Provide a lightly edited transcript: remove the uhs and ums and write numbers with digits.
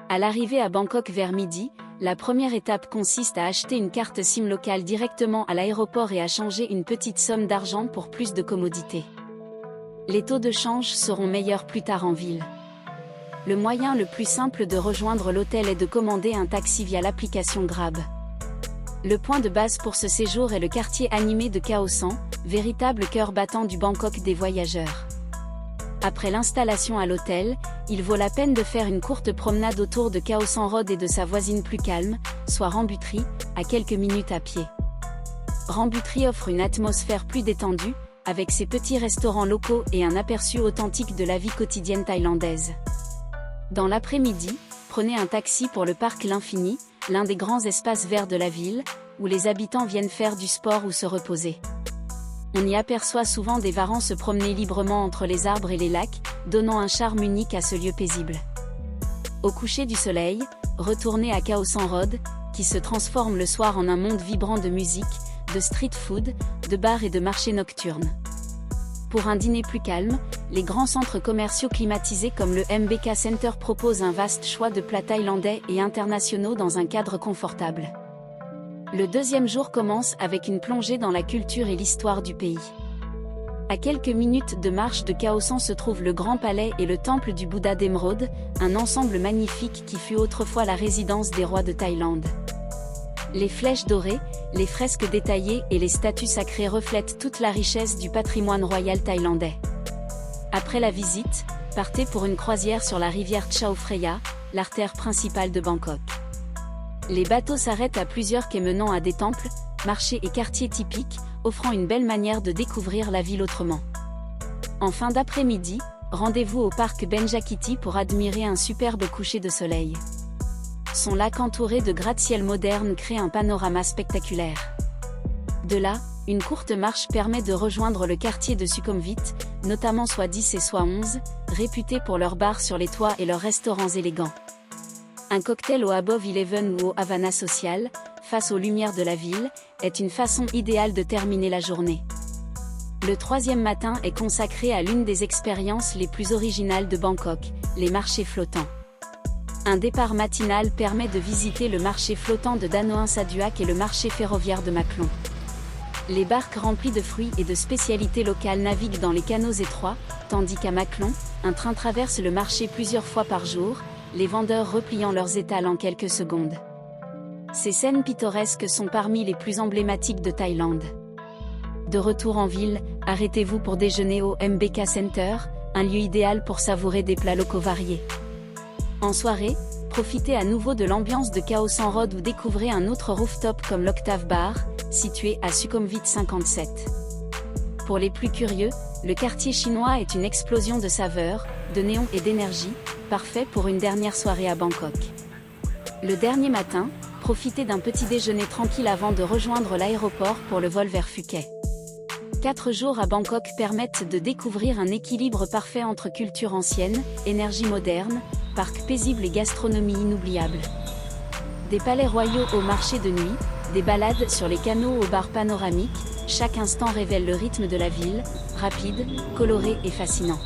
À l'arrivée à Bangkok vers midi, la première étape consiste à acheter une carte SIM locale directement à l'aéroport et à changer une petite somme d'argent pour plus de commodité. Les taux de change seront meilleurs plus tard en ville. Le moyen le plus simple de rejoindre l'hôtel est de commander un taxi via l'application Grab. Le point de base pour ce séjour est le quartier animé de Khao San, véritable cœur battant du Bangkok des voyageurs. Après l'installation à l'hôtel, il vaut la peine de faire une courte promenade autour de Khao San Road et de sa voisine plus calme, soit Rambutri, à quelques minutes à pied. Rambutri offre une atmosphère plus détendue, avec ses petits restaurants locaux et un aperçu authentique de la vie quotidienne thaïlandaise. Dans l'après-midi, prenez un taxi pour le parc L'Infini, l'un des grands espaces verts de la ville, où les habitants viennent faire du sport ou se reposer. On y aperçoit souvent des varans se promener librement entre les arbres et les lacs, donnant un charme unique à ce lieu paisible. Au coucher du soleil, retournez à Khao San Road, qui se transforme le soir en un monde vibrant de musique, de street food, de bars et de marchés nocturnes. Pour un dîner plus calme, les grands centres commerciaux climatisés comme le MBK Center proposent un vaste choix de plats thaïlandais et internationaux dans un cadre confortable. Le deuxième jour commence avec une plongée dans la culture et l'histoire du pays. À quelques minutes de marche de Khao San se trouve le Grand Palais et le Temple du Bouddha d'Émeraude, un ensemble magnifique qui fut autrefois la résidence des rois de Thaïlande. Les flèches dorées, les fresques détaillées et les statues sacrées reflètent toute la richesse du patrimoine royal thaïlandais. Après la visite, partez pour une croisière sur la rivière Chao Phraya, l'artère principale de Bangkok. Les bateaux s'arrêtent à plusieurs quais menant à des temples, marchés et quartiers typiques, offrant une belle manière de découvrir la ville autrement. En fin d'après-midi, rendez-vous au parc Benjakiti pour admirer un superbe coucher de soleil. Son lac entouré de gratte-ciel modernes crée un panorama spectaculaire. De là, une courte marche permet de rejoindre le quartier de Sukhumvit, notamment soit 10 et soit 11, réputés pour leurs bars sur les toits et leurs restaurants élégants. Un cocktail au Above Eleven ou au Havana Social, face aux lumières de la ville, est une façon idéale de terminer la journée. Le troisième matin est consacré à l'une des expériences les plus originales de Bangkok, les marchés flottants. Un départ matinal permet de visiter le marché flottant de Danoin Saduak et le marché ferroviaire de Maklon. Les barques remplies de fruits et de spécialités locales naviguent dans les canaux étroits, tandis qu'à Maklon, un train traverse le marché plusieurs fois par jour, les vendeurs repliant leurs étals en quelques secondes. Ces scènes pittoresques sont parmi les plus emblématiques de Thaïlande. De retour en ville, arrêtez-vous pour déjeuner au MBK Center, un lieu idéal pour savourer des plats locaux variés. En soirée, profitez à nouveau de l'ambiance de Khao San Road ou découvrez un autre rooftop comme l'Octave Bar, situé à Sukhumvit 57. Pour les plus curieux, le quartier chinois est une explosion de saveurs, de néons et d'énergie, parfait pour une dernière soirée à Bangkok. Le dernier matin, profitez d'un petit déjeuner tranquille avant de rejoindre l'aéroport pour le vol vers Phuket. 4 jours à Bangkok permettent de découvrir un équilibre parfait entre culture ancienne, énergie moderne, parc paisible et gastronomie inoubliable. Des palais royaux au marché de nuit, des balades sur les canaux aux bars panoramiques, chaque instant révèle le rythme de la ville, rapide, coloré et fascinant.